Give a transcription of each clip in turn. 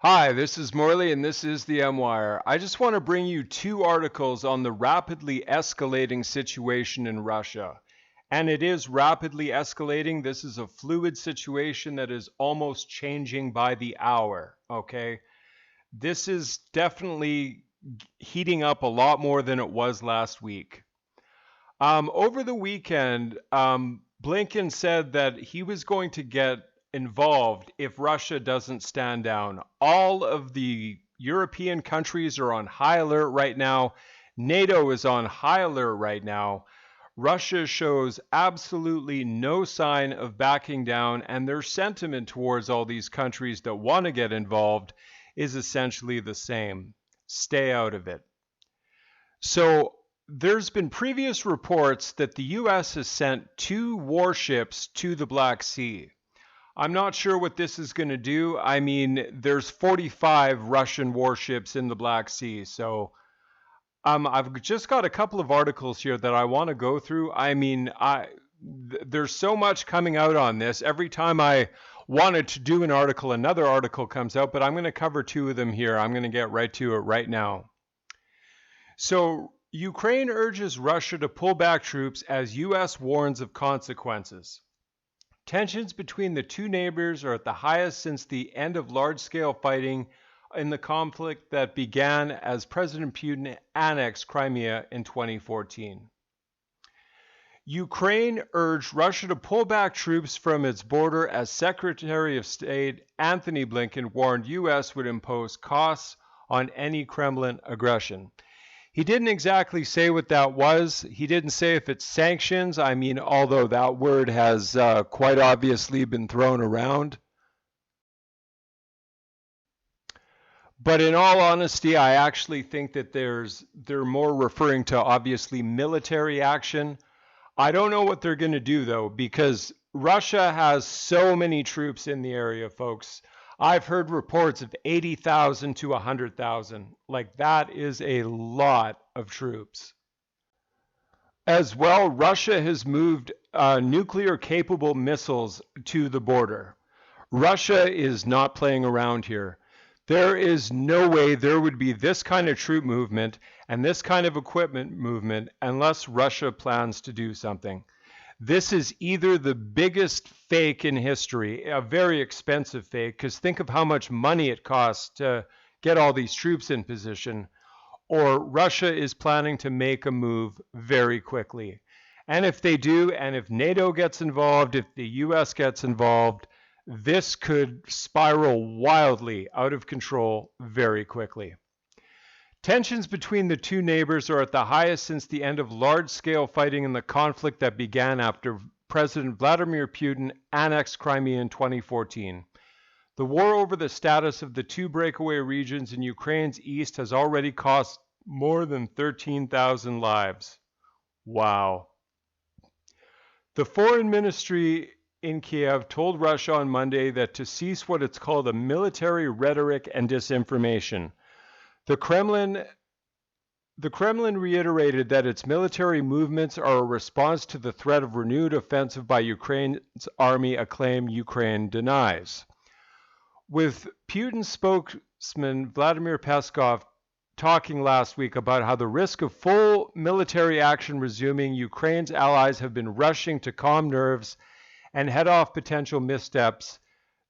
Hi, this is Morley and this is the M-Wire. I just want to bring you two articles on the rapidly escalating situation in Russia. And it is rapidly escalating. This is a fluid situation that is almost changing by the hour, okay? This is definitely heating up a lot more than it was last week. Over the weekend, Blinken said that he was going to get involved if Russia doesn't stand down. All of the European countries are on high alert right now. NATO is on high alert right now. Russia shows absolutely no sign of backing down, and their sentiment towards all these countries that want to get involved is essentially the same. Stay out of it. So there's been previous reports that the US has sent 2 warships to the Black Sea. I'm not sure what this is going to do. I mean, there's 45 Russian warships in the Black Sea. So I've just got a couple of articles here that I want to go through. I mean, there's so much coming out on this. Every time I wanted to do an article, another article comes out, but I'm going to cover 2 of them here. I'm going to get right to it right now. So Ukraine urges Russia to pull back troops as US warns of consequences. Tensions between the 2 neighbors are at the highest since the end of large-scale fighting in the conflict that began as President Putin annexed Crimea in 2014. Ukraine urged Russia to pull back troops from its border as Secretary of State Anthony Blinken warned US would impose costs on any Kremlin aggression. He didn't exactly say what that was. He didn't say if it's sanctions. I mean, although that word has quite obviously been thrown around. But in all honesty, I actually think that they're more referring to obviously military action. I don't know what they're going to do though, because Russia has so many troops in the area, folks. I've heard reports of 80,000 to 100,000. Like, that is a lot of troops. As well, Russia has moved nuclear-capable missiles to the border. Russia is not playing around here. There is no way there would be this kind of troop movement and this kind of equipment movement unless Russia plans to do something. This is either the biggest fake in history, a very expensive fake, because think of how much money it costs to get all these troops in position, or Russia is planning to make a move very quickly. And if they do, and if NATO gets involved, if the US gets involved, this could spiral wildly out of control very quickly. Tensions between the 2 neighbors are at the highest since the end of large-scale fighting in the conflict that began after President Vladimir Putin annexed Crimea in 2014. The war over the status of the 2 breakaway regions in Ukraine's east has already cost more than 13,000 lives. Wow. The foreign ministry in Kiev told Russia on Monday that to cease what it's called a military rhetoric and disinformation. The Kremlin reiterated that its military movements are a response to the threat of renewed offensive by Ukraine's army, a claim Ukraine denies. With Putin's spokesman Vladimir Peskov talking last week about how the risk of full military action resuming, Ukraine's allies have been rushing to calm nerves and head off potential missteps.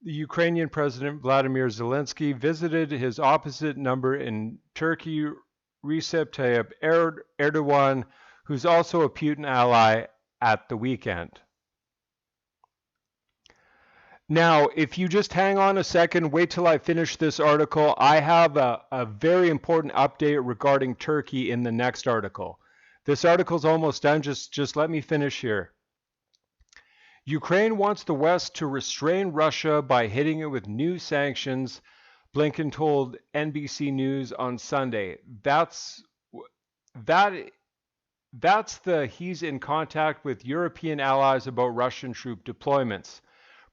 The Ukrainian President Vladimir Zelensky visited his opposite number in Turkey, Recep Tayyip Erdogan, who's also a Putin ally, at the weekend. Now, if you just hang on a second, wait till I finish this article. I have a very important update regarding Turkey in the next article. This article's almost done. Just let me finish here. Ukraine wants the West to restrain Russia by hitting it with new sanctions, Blinken told NBC News on Sunday. That's he's in contact with European allies about Russian troop deployments.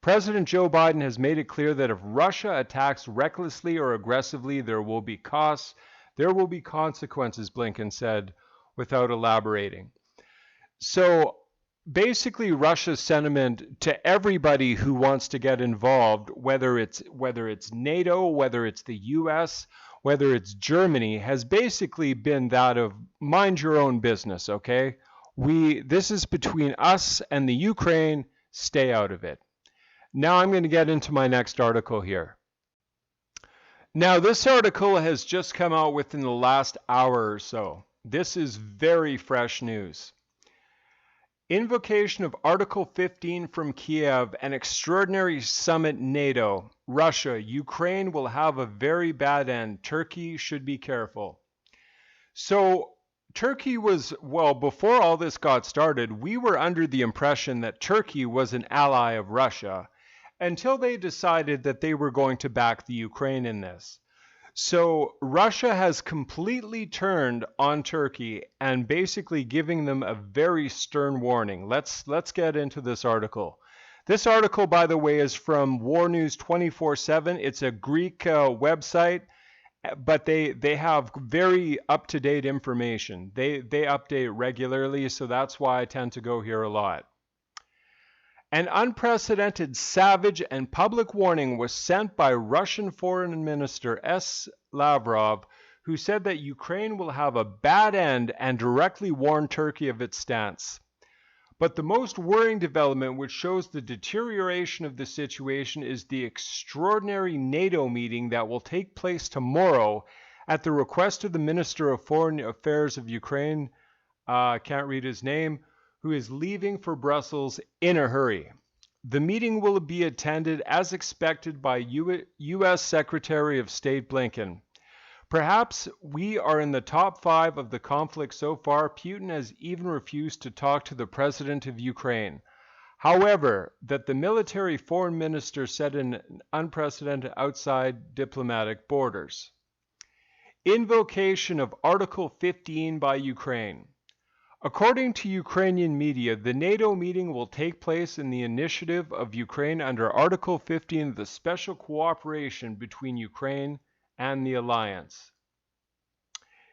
President Joe Biden has made it clear that if Russia attacks recklessly or aggressively, there will be costs, there will be consequences, Blinken said, without elaborating. So basically Russia's sentiment to everybody who wants to get involved, whether it's NATO, whether it's the US, whether it's Germany, has basically been that of mind your own business, okay? This is between us and the Ukraine, stay out of it. Now I'm going to get into my next article here. Now this article has just come out within the last hour or so. This is very fresh news. Invocation of Article 15 from Kiev, an extraordinary summit NATO. Russia, Ukraine will have a very bad end. Turkey should be careful. So Turkey was, well, before all this got started, we were under the impression that Turkey was an ally of Russia until they decided that they were going to back the Ukraine in this. So Russia has completely turned on Turkey and basically giving them a very stern warning. Let's get into this article. This article, by the way, is from War News 24/7. It's a Greek website, but they have very up-to-date information. They update regularly, so that's why I tend to go here a lot. An unprecedented, savage, and public warning was sent by Russian Foreign Minister Lavrov, who said that Ukraine will have a bad end and directly warned Turkey of its stance. But the most worrying development, which shows the deterioration of the situation, is the extraordinary NATO meeting that will take place tomorrow at the request of the Minister of Foreign Affairs of Ukraine, can't read his name, who is leaving for Brussels in a hurry. The meeting will be attended as expected by U.S. Secretary of State Blinken. Perhaps we are in the top 5 of the conflict so far. Putin has even refused to talk to the president of Ukraine. However, that the military foreign minister said in unprecedented outside diplomatic borders. Invocation of Article 15 by Ukraine. According to Ukrainian media, the NATO meeting will take place in the initiative of Ukraine under Article 15 of the Special Cooperation between Ukraine and the alliance.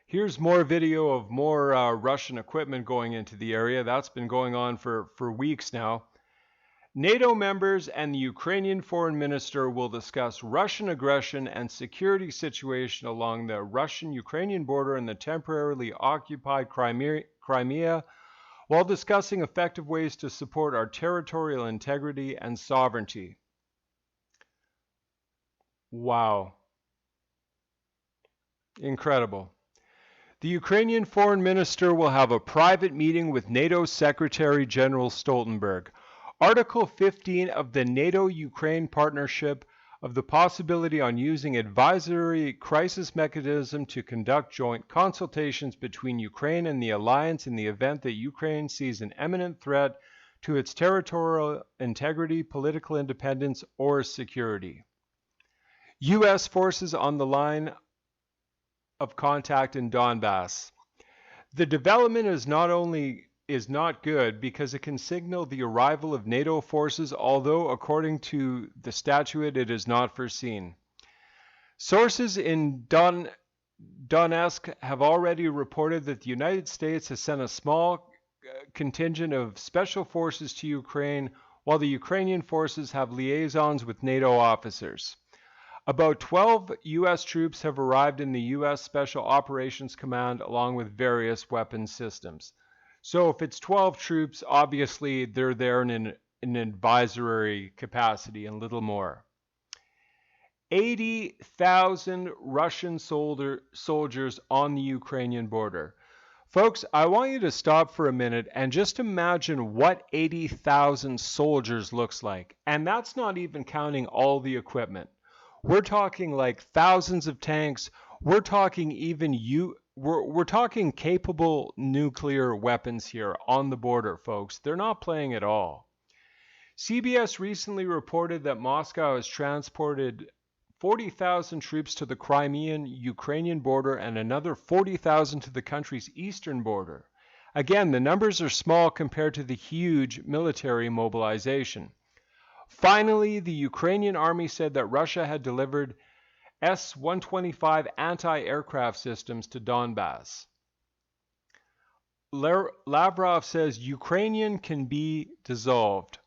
Here's more video of more Russian equipment going into the area. That's been going on for weeks now. NATO members and the Ukrainian foreign minister will discuss Russian aggression and security situation along the Russian-Ukrainian border and the temporarily occupied Crimea, while discussing effective ways to support our territorial integrity and sovereignty. Wow. Incredible. The Ukrainian foreign minister will have a private meeting with NATO Secretary General Stoltenberg. Article 15 of the NATO-Ukraine partnership of the possibility on using advisory crisis mechanism to conduct joint consultations between Ukraine and the alliance in the event that Ukraine sees an imminent threat to its territorial integrity, political independence, or security. U.S. forces on the line of contact in Donbass. The development is not good because it can signal the arrival of NATO forces, although according to the statute it is not foreseen. Sources in Donetsk have already reported that the United States has sent a small contingent of special forces to Ukraine, while the Ukrainian forces have liaisons with NATO officers. About 12 U.S. troops have arrived in the U.S. Special Operations Command along with various weapons systems. So if it's 12 troops, obviously they're there in an advisory capacity and little more. 80,000 Russian soldiers on the Ukrainian border. Folks, I want you to stop for a minute and just imagine what 80,000 soldiers looks like. And that's not even counting all the equipment. We're talking like thousands of tanks. We're talking we're talking capable nuclear weapons here on the border, folks. They're not playing at all. CBS recently reported that Moscow has transported 40,000 troops to the Crimean Ukrainian border and another 40,000 to the country's eastern border. Again, the numbers are small compared to the huge military mobilization. Finally, the Ukrainian army said that Russia had delivered S-125 anti-aircraft systems to Donbass. Lavrov says Ukrainian can be dissolved.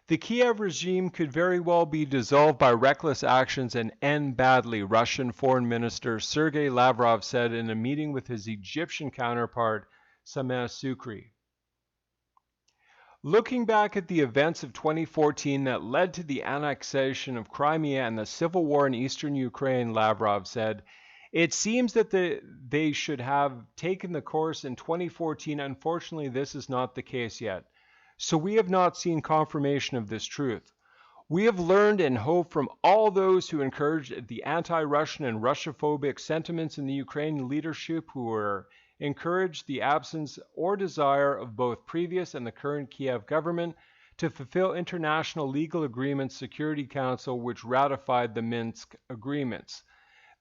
The Kiev regime could very well be dissolved by reckless actions and end badly, Russian Foreign Minister Sergei Lavrov said in a meeting with his Egyptian counterpart, Sameh Sukri. Looking back at the events of 2014 that led to the annexation of Crimea and the civil war in eastern Ukraine, Lavrov said, it seems that they should have taken the course in 2014. Unfortunately, this is not the case yet. So we have not seen confirmation of this truth. We have learned and hope from all those who encouraged the anti-Russian and Russophobic sentiments in the Ukrainian leadership, who encouraged the absence or desire of both previous and the current Kiev government to fulfill international legal agreements, Security Council, which ratified the Minsk agreements.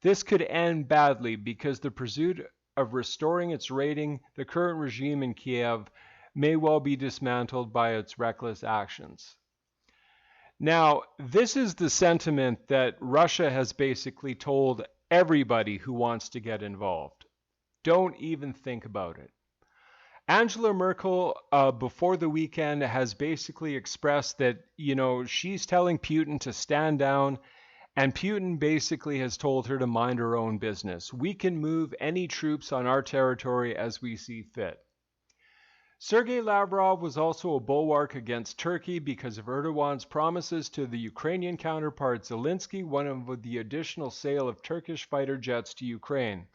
This could end badly because the pursuit of restoring its rating, the current regime in Kiev, may well be dismantled by its reckless actions. Now, this is the sentiment that Russia has basically told everybody who wants to get involved. Don't even think about it. Angela Merkel, before the weekend, has basically expressed that, she's telling Putin to stand down, and Putin basically has told her to mind her own business. We can move any troops on our territory as we see fit. Sergei Lavrov was also a bulwark against Turkey because of Erdogan's promises to the Ukrainian counterpart Zelensky, one of the additional sale of Turkish fighter jets to Ukraine.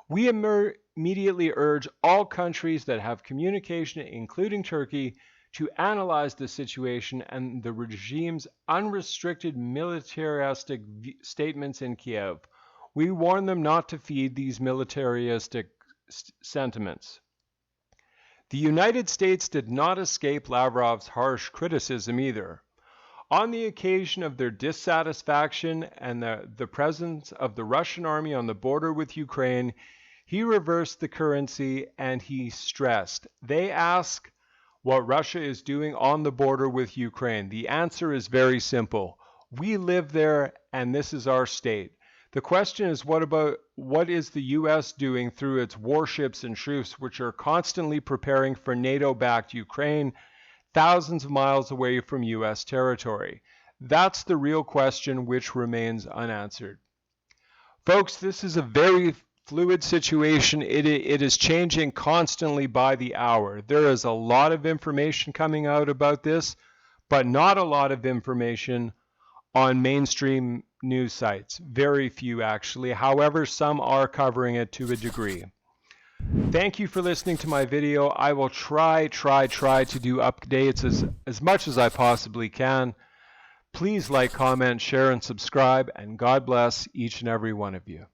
We immediately urge all countries that have communication, including Turkey, to analyze the situation and the regime's unrestricted militaristic statements in Kiev. We warn them not to feed these militaristic sentiments. The United States did not escape Lavrov's harsh criticism either. On the occasion of their dissatisfaction and the presence of the Russian army on the border with Ukraine, he reversed the currency and he stressed, they ask what Russia is doing on the border with Ukraine. The answer is very simple. We live there and this is our state. The question is, what is the U.S. doing through its warships and troops, which are constantly preparing for NATO-backed Ukraine, thousands of miles away from U.S. territory? That's the real question which remains unanswered. Folks, this is a very fluid situation. It is changing constantly by the hour. There is a lot of information coming out about this, but not a lot of information on mainstream news sites. Very few, actually. However, some are covering it to a degree. Thank you for listening to my video. I will try to do updates as much as I possibly can. Please like, comment, share, and subscribe, and God bless each and every one of you.